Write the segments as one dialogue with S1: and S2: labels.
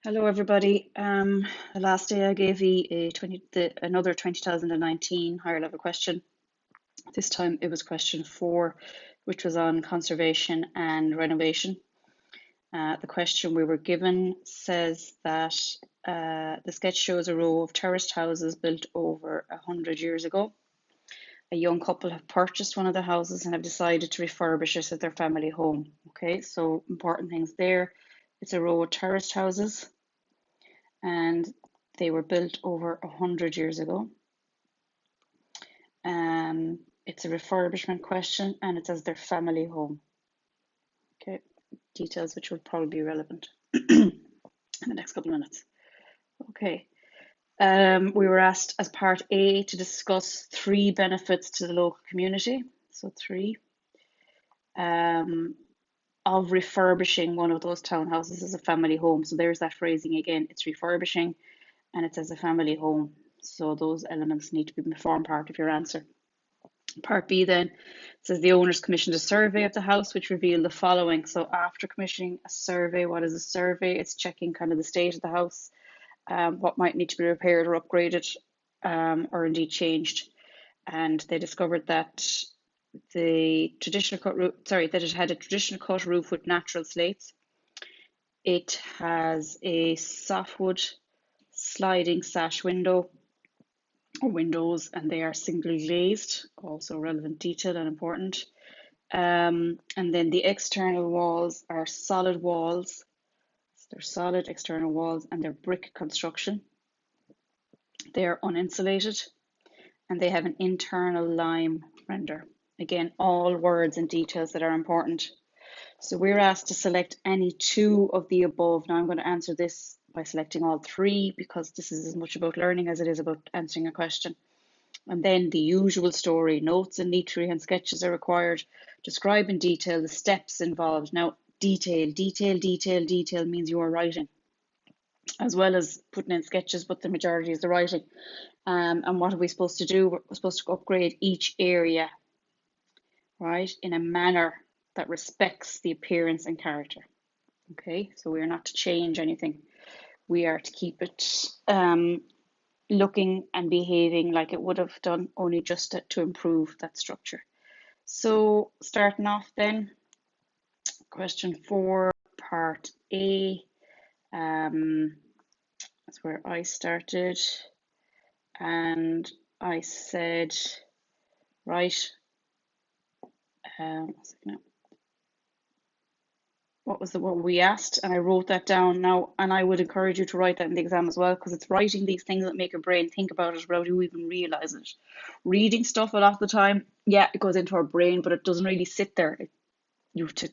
S1: Hello, everybody. The last day I gave you another 2019 higher level question. This time it was question 4, which was on conservation and renovation. The question we were given says that the sketch shows a row of terraced houses built over 100 years ago. A young couple have purchased one of the houses and have decided to refurbish it as their family home. Okay, so important things there. It's a row of terraced houses, and they were built over 100 years ago. It's a refurbishment question, and it's as their family home. Okay, details which will probably be relevant in the next couple of minutes. Okay, we were asked as part A to discuss 3 benefits to the local community. So 3 of refurbishing one of those townhouses as a family home. So there's that phrasing again. It's refurbishing, and it's as a family home. So those elements need to form part of your answer. Part B then says the owners commissioned a survey of the house which revealed the following. So after commissioning a survey, what is a survey? It's checking kind of the state of the house, what might need to be repaired or upgraded, or indeed changed. And they discovered that it had a traditional cut roof with natural slates. It has a softwood sliding sash window or windows, and they are single glazed, also relevant detail and important. And then the external walls are solid walls. So they're solid external walls, and they're brick construction. They are uninsulated, and they have an internal lime render. Again, all words and details that are important. So we're asked to select any 2 of the above. Now I'm going to answer this by selecting all 3 because this is as much about learning as it is about answering a question. And then the usual story, notes and neat freehand sketches are required. Describe in detail the steps involved. Now, detail means you are writing, as well as putting in sketches, but the majority is the writing. And what are we supposed to do? We're supposed to upgrade each area, right, in a manner that respects the appearance and character. Okay, so we are not to change anything. We are to keep it looking and behaving like it would have done, only just to improve that structure. So starting off then, question 4, part A. That's where I started, and I said, right, what we asked, and I wrote that down now, and I would encourage you to write that in the exam as well, because it's writing these things that make your brain think about it without you even realize it. Reading stuff a lot of the time, yeah, it goes into our brain, but it doesn't really sit there. You have to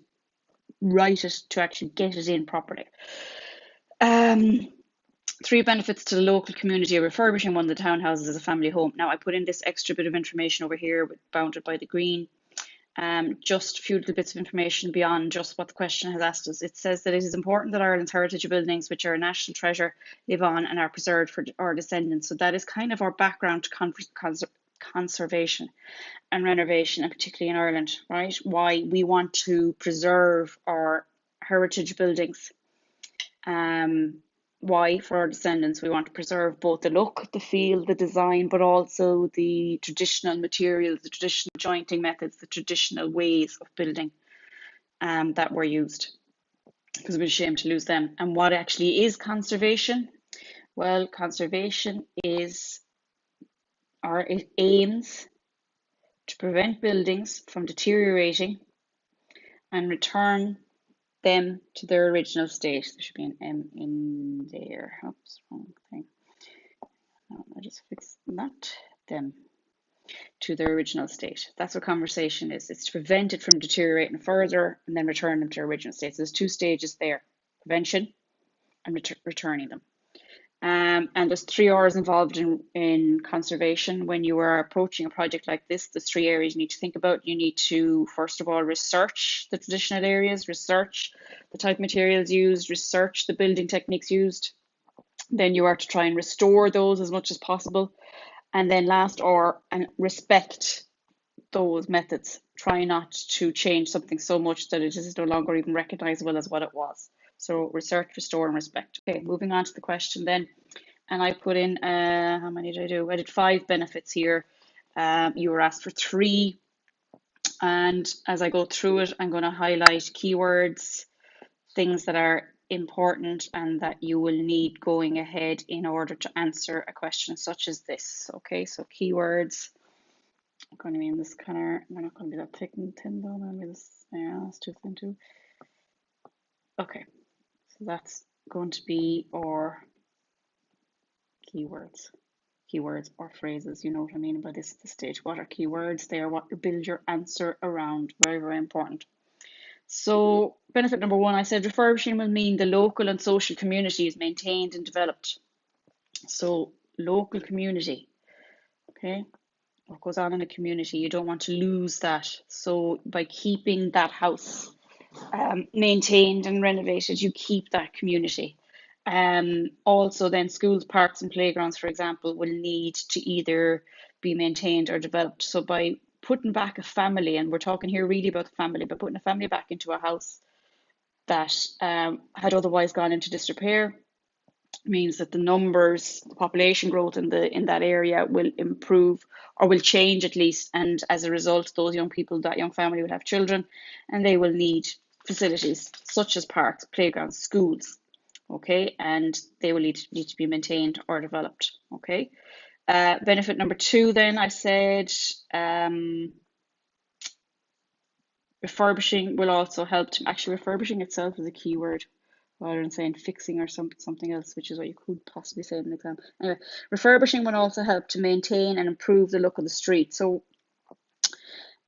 S1: write it to actually get it in properly. 3 benefits to the local community of refurbishing one of the townhouses as a family home. Now I put in this extra bit of information over here, bounded by the green. Just a few little bits of information beyond just what the question has asked us. It says that it is important that Ireland's heritage buildings, which are a national treasure, live on and are preserved for our descendants. So that is kind of our background to conservation and renovation, and particularly in Ireland, right? Why we want to preserve our heritage buildings. Why, for our descendants, we want to preserve both the look, the feel, the design, but also the traditional materials, the traditional jointing methods, the traditional ways of building that were used, because we're ashamed to lose them. And what actually is conservation? Well, conservation it aims to prevent buildings from deteriorating and return them to their original state. There should be an M in there. Oops, wrong thing. No, I just fixed that. Them to their original state. That's what conservation is. It's to prevent it from deteriorating further and then return them to their original state. So there's 2 stages there: prevention and returning them. And there's 3 R's involved in conservation. When you are approaching a project like this, there's 3 areas you need to think about. You need to, first of all, research the traditional areas, research the type of materials used, research the building techniques used. Then you are to try and restore those as much as possible. And then and respect those methods. Try not to change something so much that it is no longer even recognizable as what it was. So research, restore, and respect. Okay, moving on to the question then. And I put in, how many did I do? I did 5 benefits here. You were asked for 3. And as I go through it, I'm going to highlight keywords, things that are important and that you will need going ahead in order to answer a question such as this. Okay, so keywords. I'm going to be in this color. We're not going to be that thick and thin though. Maybe this, yeah, it's too thin too. Okay, so that's going to be our keywords. Keywords or phrases, you know what I mean by this at this stage. What are keywords? They are what you build your answer around. Very, very important. So benefit number 1, I said refurbishing will mean the local and social community is maintained and developed. So local community, okay, what goes on in a community, you don't want to lose that. So by keeping that house maintained and renovated, you keep that community. Also then schools, parks and playgrounds, for example, will need to either be maintained or developed. So by putting back a family, and we're talking here really about the family, but putting a family back into a house that had otherwise gone into disrepair, means that the numbers, the population growth in that area will improve or will change at least, and as a result, those young people, that young family will have children, and they will need facilities such as parks, playgrounds, schools, okay, and they will need to be maintained or developed, okay. Benefit number 2, then I said refurbishing will also help to, actually refurbishing itself is a key word rather than saying fixing or something else, which is what you could possibly say in an exam. Anyway, refurbishing will also help to maintain and improve the look of the street. So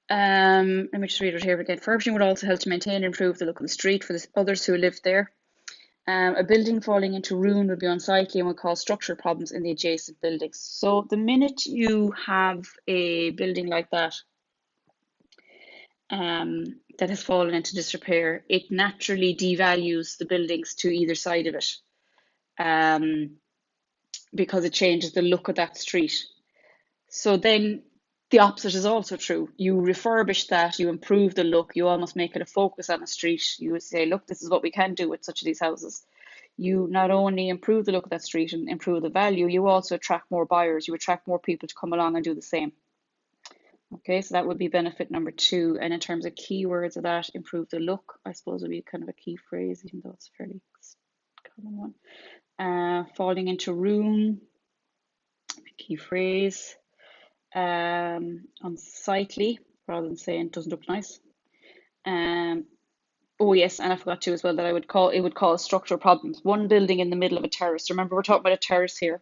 S1: let me just read it here again. Refurbishing would also help to maintain and improve the look of the street for the others who live there. A building falling into ruin would be unsightly and would cause structural problems in the adjacent buildings. So the minute you have a building like that that has fallen into disrepair, it naturally devalues the buildings to either side of it, because it changes the look of that street. So then the opposite is also true. You refurbish that, you improve the look, you almost make it a focus on a street. You would say, look, this is what we can do with such of these houses. You not only improve the look of that street and improve the value, you also attract more buyers, you attract more people to come along and do the same. Okay, so that would be benefit number 2. And in terms of keywords of that, improve the look, I suppose would be kind of a key phrase, even though it's a fairly common one. Falling into ruin, key phrase. Unsightly, rather than saying doesn't look nice. Oh yes, and I forgot to as well that it would cause structural problems. One building in the middle of a terrace. Remember, we're talking about a terrace here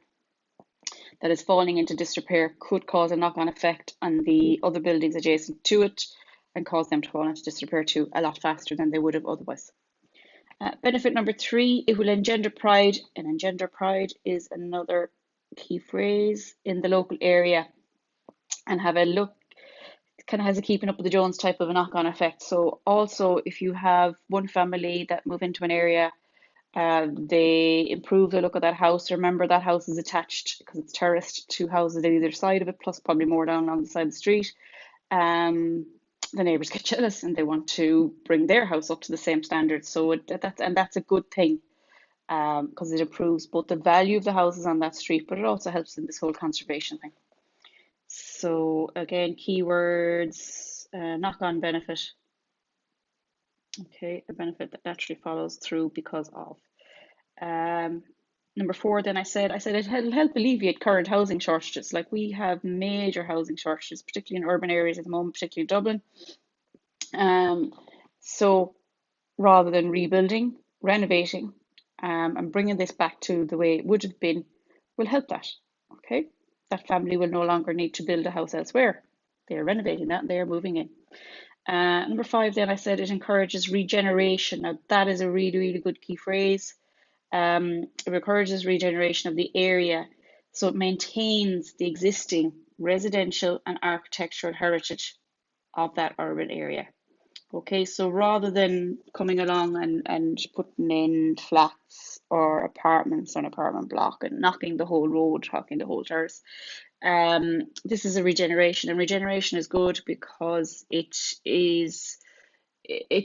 S1: that is falling into disrepair, could cause a knock-on effect on the other buildings adjacent to it and cause them to fall into disrepair too a lot faster than they would have otherwise. Benefit number 3, it will engender pride, and engender pride is another key phrase in the local area, and have a look, kind of has a keeping up with the Jones type of a knock-on effect. So also if you have one family that move into an area, they improve the look of that house. Remember, that house is attached, because it's terraced, to houses on either side of it, plus probably more down on the side of the street. The neighbours get jealous and they want to bring their house up to the same standards. So that's a good thing, because it improves both the value of the houses on that street, but it also helps in this whole conservation thing. So again, keywords, knock-on benefit. Okay, a benefit that naturally follows through because of. Number 4, then I said it'll help alleviate current housing shortages. Like, we have major housing shortages, particularly in urban areas at the moment, particularly Dublin. So rather than rebuilding, renovating, and bringing this back to the way it would have been, will help that. Okay, that family will no longer need to build a house elsewhere. They're renovating that and they're moving in. Number 5, then I said it encourages regeneration. Now that is a really, really good key phrase. It encourages regeneration of the area, so it maintains the existing residential and architectural heritage of that urban area. Okay, so rather than coming along and putting in flats or apartments on apartment block and knocking the whole road, knocking the whole terrace, this is a regeneration, and regeneration is good because it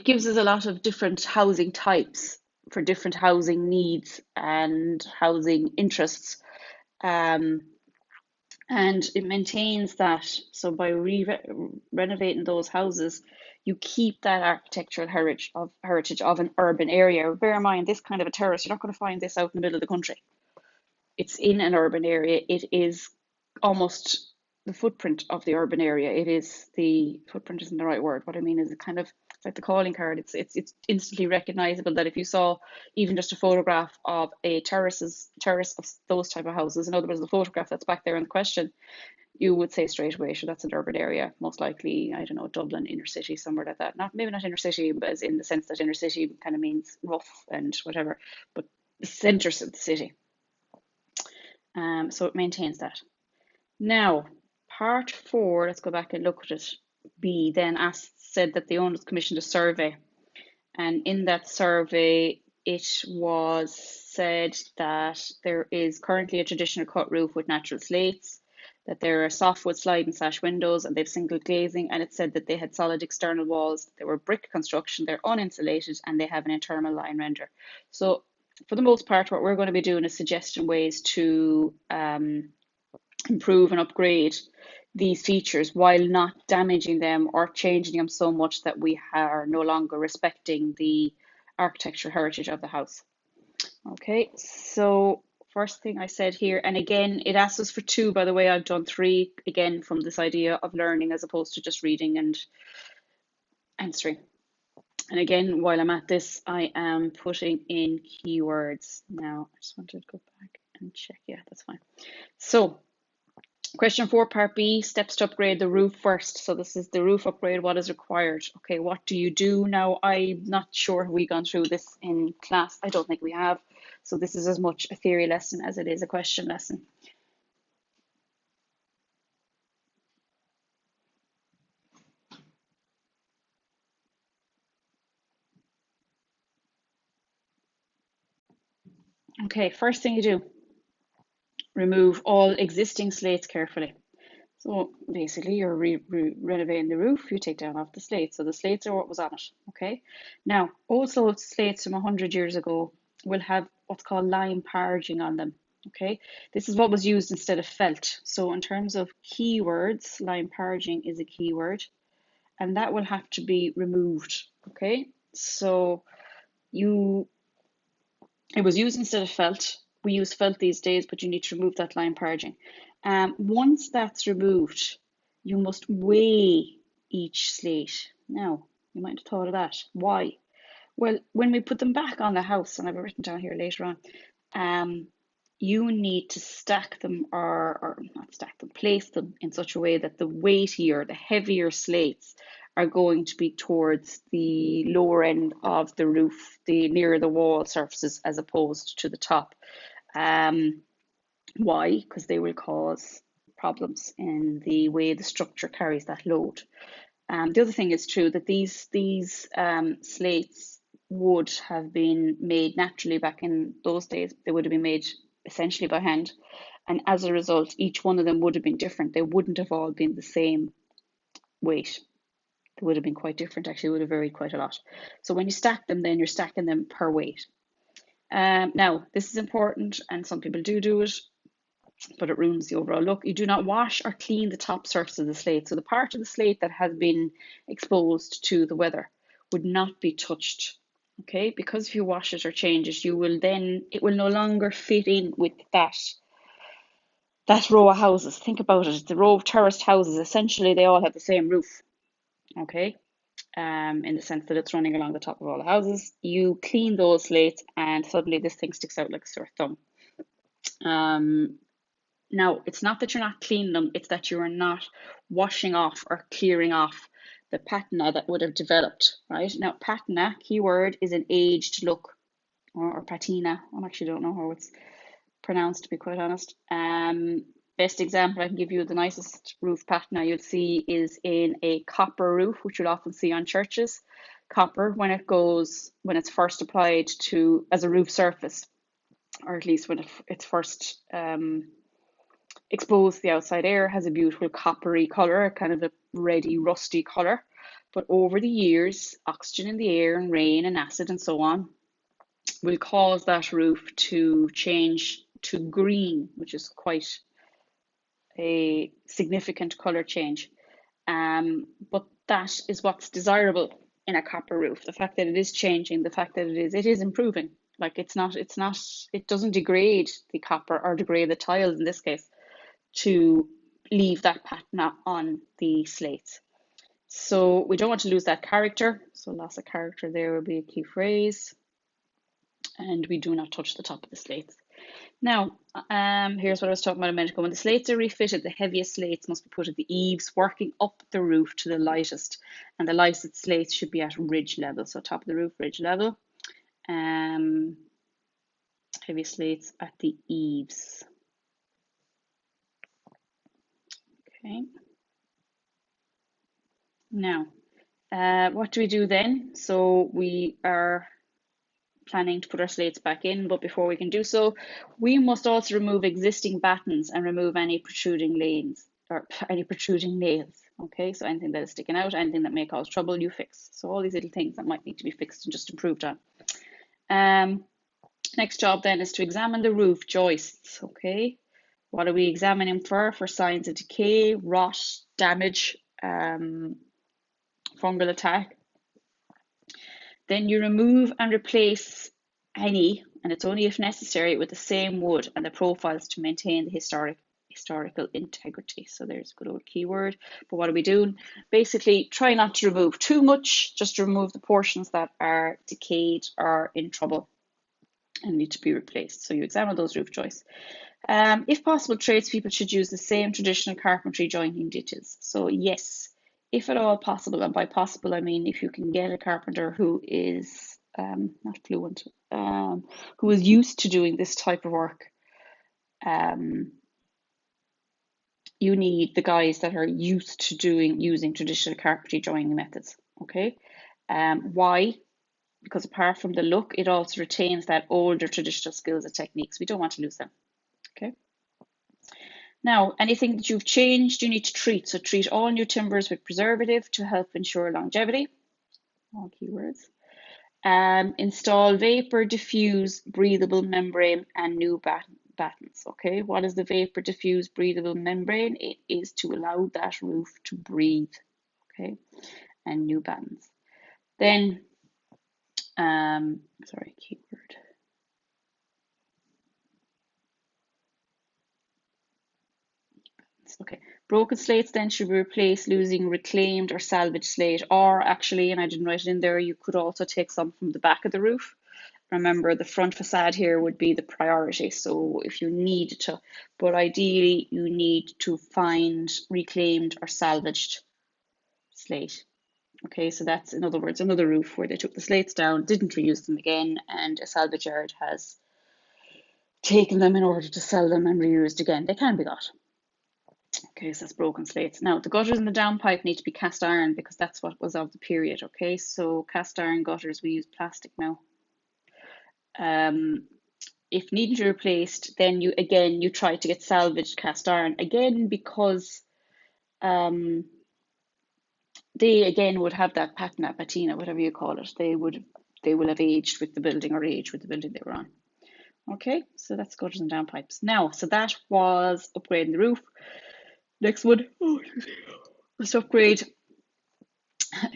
S1: gives us a lot of different housing types for different housing needs and housing interests. Um, and it maintains that. So by renovating those houses, you keep that architectural heritage of an urban area. Bear in mind, this kind of a terrace, you're not going to find this out in the middle of the country. It's in an urban area. It is almost the footprint of the urban area. It is the footprint isn't the right word. What I mean is, it kind of, it's like the calling card. It's instantly recognizable that if you saw even just a photograph of a terrace of those type of houses, in other words, the photograph that's back there in the question, you would say straight away, sure, that's an urban area, most likely, I don't know, Dublin, inner city, somewhere like that. Not maybe not inner city, but as in the sense that inner city kind of means rough and whatever, but the centre of the city. So it maintains that. Now, part four, let's go back and look at it. B then said that the owners commissioned a survey, and in that survey, it was said that there is currently a traditional cut roof with natural slates, that there are softwood slide and sash windows, and they've single glazing, and it said that they had solid external walls, they were brick construction, they're uninsulated, and they have an internal line render. So for the most part, what we're going to be doing is suggesting ways to improve and upgrade these features while not damaging them or changing them so much that we are no longer respecting the architectural heritage of the house. Okay, so first thing I said here, and again, it asks us for two, by the way, I've done three, again, from this idea of learning as opposed to just reading and answering. And again, while I'm at this, I am putting in keywords. Now, I just wanted to go back and check. Yeah, that's fine. So, question 4, part B, steps to upgrade the roof first. So this is the roof upgrade, what is required? Okay, what do you do? Now, I'm not sure have we gone through this in class. I don't think we have. So this is as much a theory lesson as it is a question lesson. Okay, first thing you do, remove all existing slates carefully. So basically, you're renovating the roof, you take down off the slates. So the slates are what was on it, okay? Now, old slates from 100 years ago will have what's called lime parging on them, okay? This is what was used instead of felt. So in terms of keywords, lime parging is a keyword, and that will have to be removed, okay? So it was used instead of felt. We use felt these days, but you need to remove that lime parging. Once that's removed, you must weigh each slate. Now, you might have thought of that. Why? Well, when we put them back on the house, and I've written down here later on, you need to stack them or not stack them, place them in such a way that the weightier, the heavier slates are going to be towards the lower end of the roof, the nearer the wall surfaces as opposed to the top. Why? Because they will cause problems in the way the structure carries that load. The other thing is true that these slates would have been made naturally back in those days. They would have been made essentially by hand, and as a result, each one of them would have been different. They wouldn't have all been the same weight. They would have been quite different. Actually, would have varied quite a lot. So when you stack them, then you're stacking them per weight. Now, this is important, and some people do it, but it ruins the overall look. You do not wash or clean the top surface of the slate. So the part of the slate that has been exposed to the weather would not be touched. Okay, because if you wash it or change it, it will no longer fit in with that row of houses. Think about it. The row of terraced houses, essentially they all have the same roof. Okay. In the sense that it's running along the top of all the houses. You clean those slates and suddenly this thing sticks out like a sore thumb. Now, it's not that you're not cleaning them, it's that you are not washing off or clearing off the patina that would have developed, right? Now, patina, keyword, is an aged look, or patina. I actually don't know how it's pronounced, to be quite honest. Best example I can give you, the nicest roof patina you'll see is in a copper roof, which you'll often see on churches. Copper, when it's first applied to as a roof surface, or at least when it's first exposed to the outside air, has a beautiful coppery colour, kind of a reddy, rusty colour. But over the years, oxygen in the air and rain and acid and so on will cause that roof to change to green, which is quite a significant colour change. But that is what's desirable in a copper roof. The fact that it is changing, the fact that it is improving. Like it doesn't degrade the copper or degrade the tiles in this case to leave that patina on the slates. So we don't want to lose that character. So loss of character there will be a key phrase. And we do not touch the top of the slates. Now, here's what I was talking about a minute ago. When the slates are refitted, the heaviest slates must be put at the eaves, working up the roof to the lightest. And the lightest slates should be at ridge level. So top of the roof, ridge level. Heavy slates at the eaves. Okay. Now, what do we do then? So we are planning to put our slates back in, but before we can do so, we must also remove existing battens and remove any protruding lanes or any protruding nails. Okay, so anything that is sticking out, anything that may cause trouble, you fix. So all these little things that might need to be fixed and just improved on. Next job then is to examine the roof joists. Okay, what are we examining for? For signs of decay, rot, damage, fungal attack. Then you remove and replace any, and it's only if necessary, with the same wood and the profiles to maintain the historical integrity. So there's a good old keyword. But what are we doing? Basically, try not to remove too much, just remove the portions that are decayed or in trouble and need to be replaced. So you examine those roof joists. If possible, tradespeople should use the same traditional carpentry jointing ditches. So yes, if at all possible, and by possible I mean if you can get a carpenter who is not fluent, who is used to doing this type of work, you need the guys that are used to using traditional carpentry joining methods. Okay, why? Because apart from the look, it also retains that older traditional skills and techniques. We don't want to lose them. Okay. Now, anything that you've changed, you need to treat. So treat all new timbers with preservative to help ensure longevity. All keywords. Install vapor diffuse breathable membrane and new battens. Okay, what is the vapor diffuse breathable membrane? It is to allow that roof to breathe. Okay, and new battens. Then, sorry, keyword. Okay, broken slates then should be replaced using reclaimed or salvaged slate, or actually, and I didn't write it in there, you could also take some from the back of the roof. Remember, the front facade here would be the priority, so if you need to, but ideally you need to find reclaimed or salvaged slate. Okay, so that's, in other words, another roof where they took the slates down, didn't reuse them again, and a salvage yard has taken them in order to sell them and reused again. They can be got. Okay, so that's broken slates. Now, the gutters and the downpipe need to be cast iron because that's what was of the period. Okay, so cast iron gutters, we use plastic now. If needing to be replaced, then you try to get salvaged cast iron again because they again would have that patina, whatever you call it. They will have aged with the building or age with the building they were on. Okay, so that's gutters and downpipes. Now, so that was upgrading the roof. Next one, let's upgrade.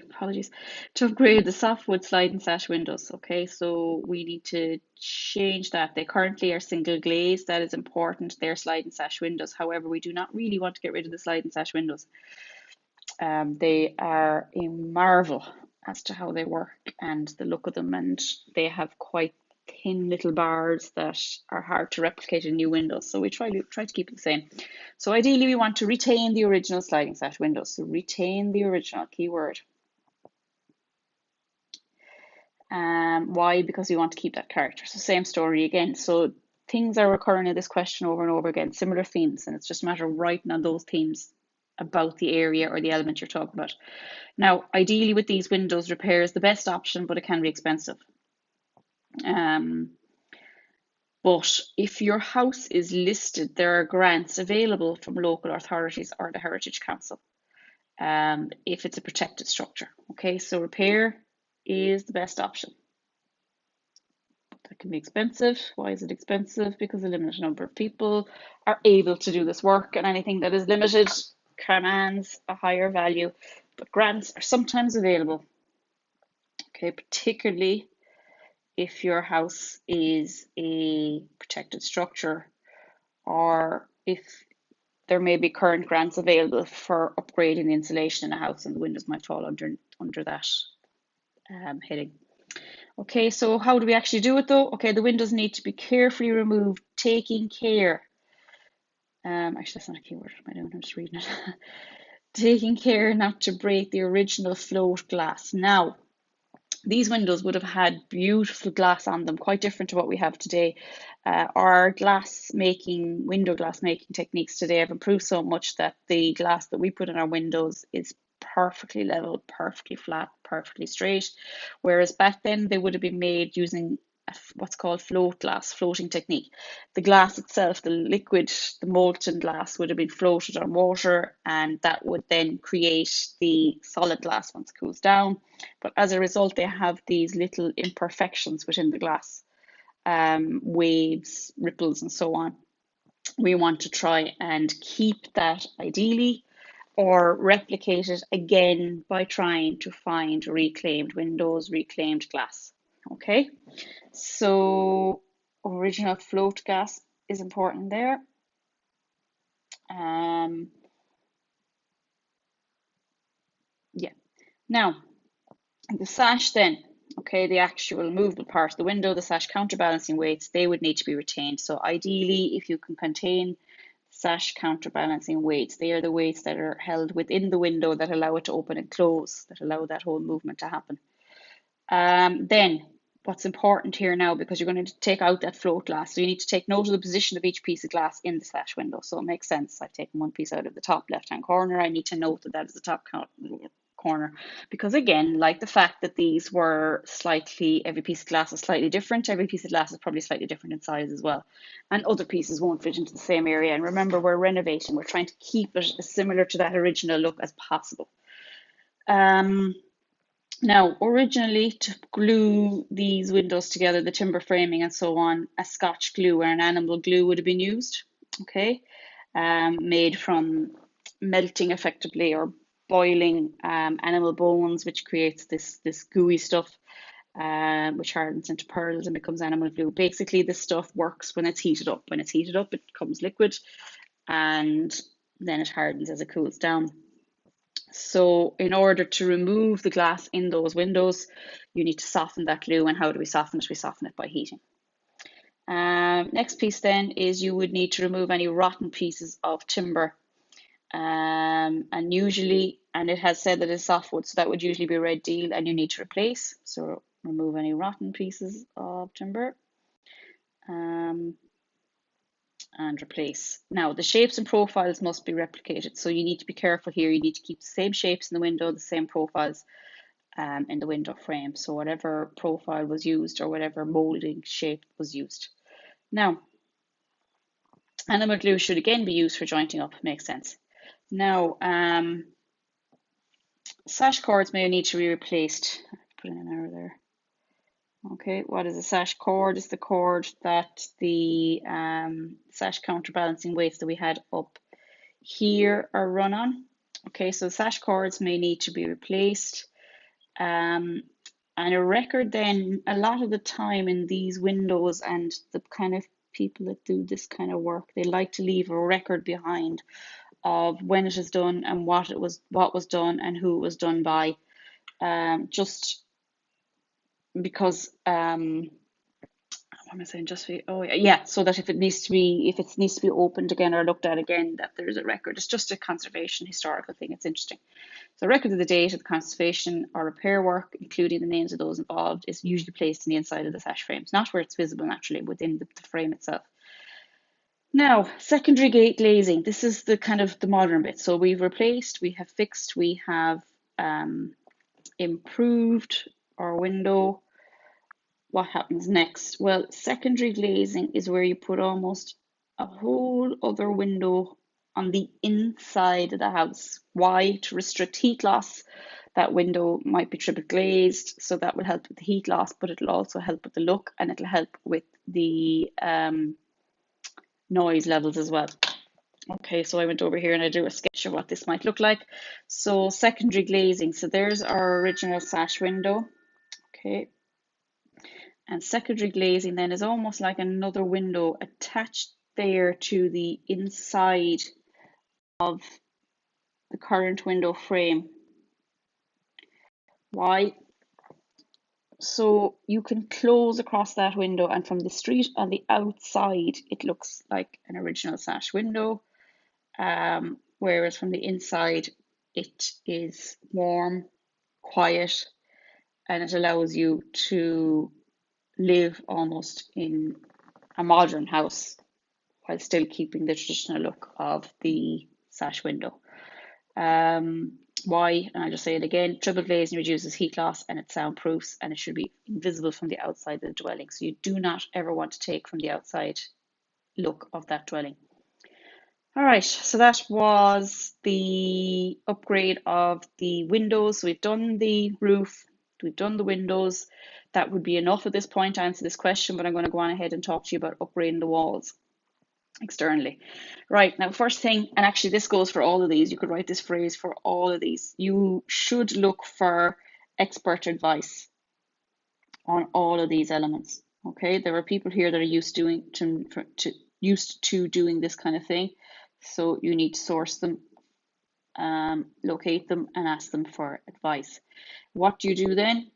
S1: Apologies. To upgrade the softwood sliding sash windows. Okay, so we need to change that. They currently are single glazed. That is important. They're sliding sash windows. However, we do not really want to get rid of the sliding sash windows. They are a marvel as to how they work and the look of them, and they have quite thin little bars that are hard to replicate in new windows. So we try to keep it the same. So ideally, we want to retain the original sliding sash windows. So retain the original keyword. Why? Because we want to keep that character. So same story again. So things are recurring in this question over and over again, similar themes, and it's just a matter of writing on those themes about the area or the element you're talking about. Now, ideally with these windows, repair is the best option, but it can be expensive. But if your house is listed, there are grants available from local authorities or the Heritage Council if it's a protected structure. Okay, so repair is the best option. Put That can be expensive. Why is it expensive? Because a limited number of people are able to do this work, and anything that is limited commands a higher value. But grants are sometimes available, okay, particularly if your house is a protected structure, or if there may be current grants available for upgrading the insulation in a house, and the windows might fall under that heading. Okay, so how do we actually do it though? Okay, the windows need to be carefully removed, taking care. Actually, that's not a keyword. I'm just reading it. Taking care not to break the original float glass. Now, these windows would have had beautiful glass on them, quite different to what we have today. Our window glass making techniques today have improved so much that the glass that we put in our windows is perfectly level, perfectly flat, perfectly straight. Whereas back then they would have been made using what's called float glass, floating technique. The glass itself, the liquid, the molten glass would have been floated on water, and that would then create the solid glass once it cools down. But as a result, they have these little imperfections within the glass, waves, ripples, and so on. We want to try and keep that ideally, or replicate it again by trying to find reclaimed windows, reclaimed glass. Okay, so original float glass is important there. Yeah. Now, the sash then, okay, the actual movable part of the window, the sash counterbalancing weights, they would need to be retained. So ideally, if you can contain sash counterbalancing weights, they are the weights that are held within the window that allow it to open and close, that allow that whole movement to happen. Then what's important here now, because you're going to take out that float glass, so you need to take note of the position of each piece of glass in the sash window. So it makes sense. I've taken one piece out of the top left-hand corner. I need to note that that is the top corner, because again, like the fact that these were every piece of glass is slightly different, every piece of glass is probably slightly different in size as well, and other pieces won't fit into the same area. And remember, we're renovating, we're trying to keep it as similar to that original look as possible. Now, originally, to glue these windows together, the timber framing and so on, a Scotch glue or an animal glue would have been used, okay, made from melting effectively or boiling animal bones, which creates this gooey stuff, which hardens into pearls and becomes animal glue. Basically, this stuff works when it's heated up. When it's heated up, it becomes liquid, and then it hardens as it cools down. So in order to remove the glass in those windows, you need to soften that glue. And how do we soften it? We soften it by heating. Next piece then is you would need to remove any rotten pieces of timber. And it has said that it's softwood, so that would usually be a red deal, and you need to replace. So remove any rotten pieces of timber. And replace. Now, the shapes and profiles must be replicated, so you need to be careful here. You need to keep the same shapes in the window, the same profiles in the window frame. So whatever profile was used or whatever molding shape was used. Now, animal glue should again be used for jointing up. Makes sense. Now, sash cords may need to be replaced. Put in an arrow there. Okay, what is a sash cord? It's the cord that the sash counterbalancing weights that we had up here are run on. Okay, so sash cords may need to be replaced. And a record then, a lot of the time in these windows, and the kind of people that do this kind of work, they like to leave a record behind of when it is done and what was done and who it was done by. Just because what am I saying? So that if it needs to be opened again or looked at again, that there is a record. It's just a conservation historical thing. It's interesting. So a record of the date of the conservation or repair work, including the names of those involved, is usually placed in the inside of the sash frames, not where it's visible naturally, within the frame itself. Now, secondary gate glazing. This is the kind of the modern bit. So we've replaced, we have fixed, we have improved our window. What happens next? Well, secondary glazing is where you put almost a whole other window on the inside of the house. Why? To restrict heat loss, That window might be triple glazed, so that will help with the heat loss, but it'll also help with the look and it'll help with the noise levels as well. Okay, so I went over here and I drew a sketch of what this might look like. So secondary glazing. So there's our original sash window. Okay. And secondary glazing then is almost like another window attached there to the inside of the current window frame. Why? So you can close across that window, and from the street on the outside, it looks like an original sash window. Whereas from the inside, it is warm, quiet, and it allows you to live almost in a modern house while still keeping the traditional look of the sash window. Why? And I'll just say it again, triple glazing reduces heat loss and it's soundproofs, and it should be invisible from the outside of the dwelling. So you do not ever want to take from the outside look of that dwelling. All right, so that was the upgrade of the windows. We've done the roof, we've done the windows. That would be enough at this point to answer this question, but I'm going to go on ahead and talk to you about upgrading the walls externally. Right, now first thing, and actually this goes for all of these, you could write this phrase for all of these. You should look for expert advice on all of these elements. Okay, there are people here that are used to doing this kind of thing. So you need to source them, locate them, and ask them for advice. What do you do then?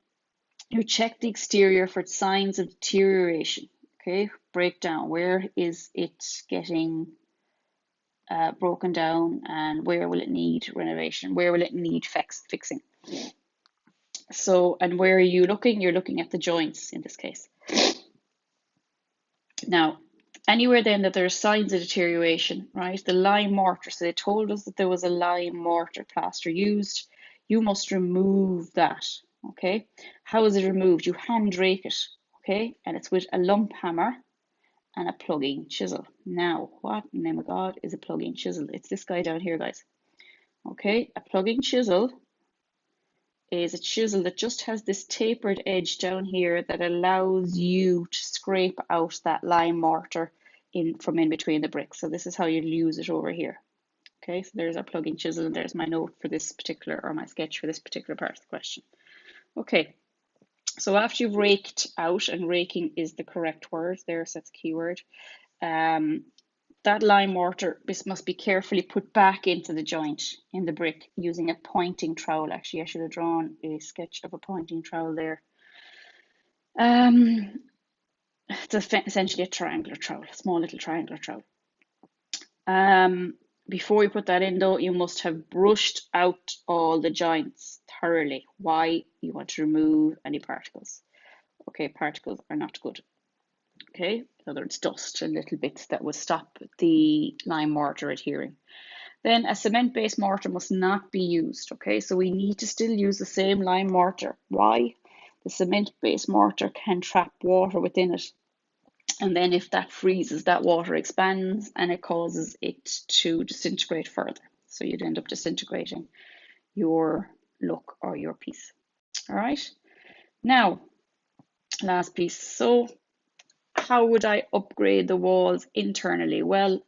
S1: You check the exterior for signs of deterioration. Okay, breakdown. Where is it getting broken down, and where will it need renovation? Where will it need fixing? So, and where are you looking? You're looking at the joints in this case. Now, anywhere then that there are signs of deterioration, right? The lime mortar, so they told us that there was a lime mortar plaster used. You must remove that, okay? How is it removed? You hand rake it, okay? And it's with a lump hammer and a plugging chisel. Now, what in the name of God is a plugging chisel? It's this guy down here, guys. Okay, a plugging chisel is a chisel that just has this tapered edge down here that allows you to scrape out that lime mortar from in between the bricks. So this is how you'll use it over here. Okay, so there's our plugging chisel, and there's my note for this particular, or my sketch for this particular part of the question. Okay, so after you've raked out, and raking is the correct word there, so that's a keyword, that lime mortar, this must be carefully put back into the joint in the brick using a pointing trowel. Actually, I should have drawn a sketch of a pointing trowel there. It's essentially a triangular trowel, a small little triangular trowel. Before you put that in though, you must have brushed out all the joints thoroughly. Why? You want to remove any particles. Okay, particles are not good. Okay, in other words, dust and little bits that would stop the lime mortar adhering. Then a cement-based mortar must not be used. Okay, so we need to still use the same lime mortar. Why? The cement-based mortar can trap water within it. And then if that freezes, that water expands and it causes it to disintegrate further. So you'd end up disintegrating your look or your piece. All right, now, last piece. So how would I upgrade the walls internally? Well,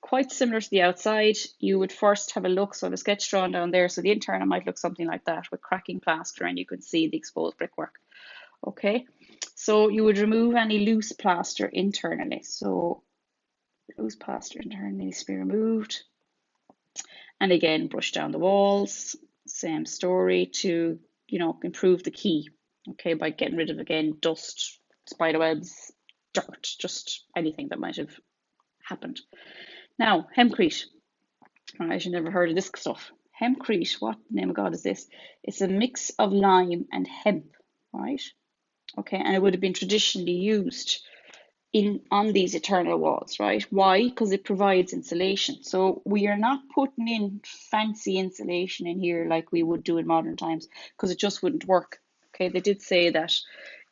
S1: quite similar to the outside. You would first have a look, so I have a sketch drawn down there, so the internal might look something like that with cracking plaster, and you can see the exposed brickwork. Okay, so you would remove any loose plaster internally. So loose plaster internally needs to be removed, and again brush down the walls. Same story to improve the key. Okay, by getting rid of again dust, spiderwebs, dirt, just anything that might have happened. Now, hempcrete. Right, you never heard of this stuff. Hempcrete, what name of God is this? It's a mix of lime and hemp, right? Okay, and it would have been traditionally used on these eternal walls, right? Why? Because it provides insulation. So we are not putting in fancy insulation in here like we would do in modern times, because it just wouldn't work. Okay, they did say that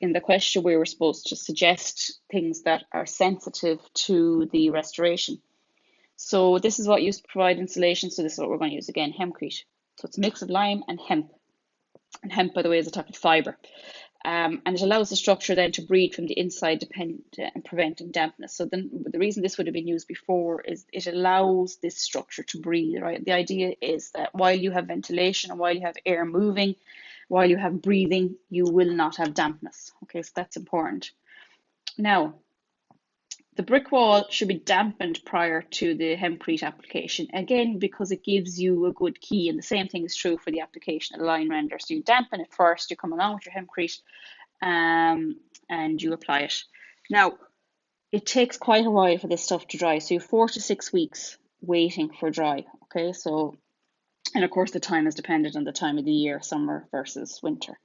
S1: in the question we were supposed to suggest things that are sensitive to the restoration. So this is what used to provide insulation. So this is what we're going to use again, hempcrete. So it's a mix of lime and hemp. And hemp, by the way, is a type of fibre. And it allows the structure then to breathe from the inside, and preventing dampness. So then the reason this would have been used before is it allows this structure to breathe, right? The idea is that while you have ventilation and while you have air moving, while you have breathing, you will not have dampness. Okay, so that's important. Now, the brick wall should be dampened prior to the hempcrete application, again, because it gives you a good key, and the same thing is true for the application of the line render. So you dampen it first, you come along with your hempcrete, and you apply it. Now, it takes quite a while for this stuff to dry, so you have 4 to 6 weeks waiting for dry. Okay, so, and of course the time is dependent on the time of the year, summer versus winter.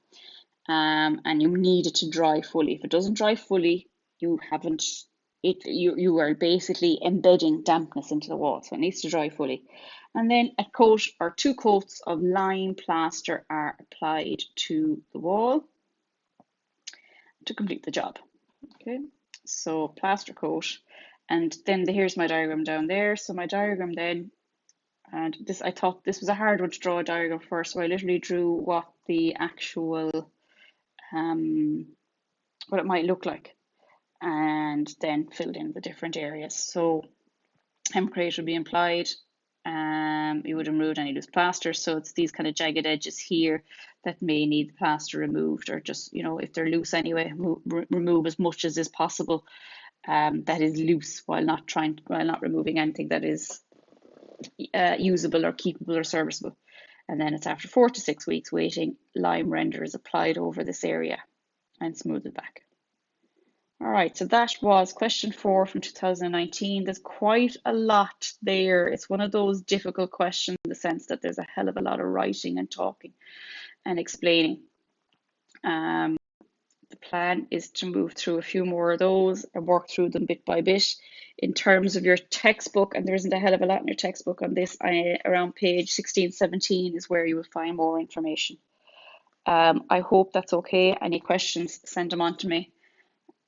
S1: And you need it to dry fully. If it doesn't dry fully, you haven't you are basically embedding dampness into the wall, so it needs to dry fully. And then a coat or 2 coats of lime plaster are applied to the wall to complete the job. Okay, so plaster coat, and then here's my diagram down there. So my diagram then, and this, I thought this was a hard one to draw a diagram first, so I literally drew what the actual what it might look like, and then filled in the different areas. So hempcrete would be applied. You would remove any loose plaster, so it's these kind of jagged edges here that may need the plaster removed, or just, if they're loose anyway, remove as much as is possible that is loose, while not removing anything that is usable or keepable or serviceable. And then it's after 4 to 6 weeks waiting, lime render is applied over this area and smooth it back. All right, so that was question 4 from 2019. There's quite a lot there. It's one of those difficult questions in the sense that there's a hell of a lot of writing and talking and explaining. The plan is to move through a few more of those and work through them bit by bit. In terms of your textbook, and there isn't a hell of a lot in your textbook on this, around page 16, 17 is where you will find more information. I hope that's okay. Any questions, send them on to me.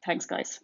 S1: Thanks, guys.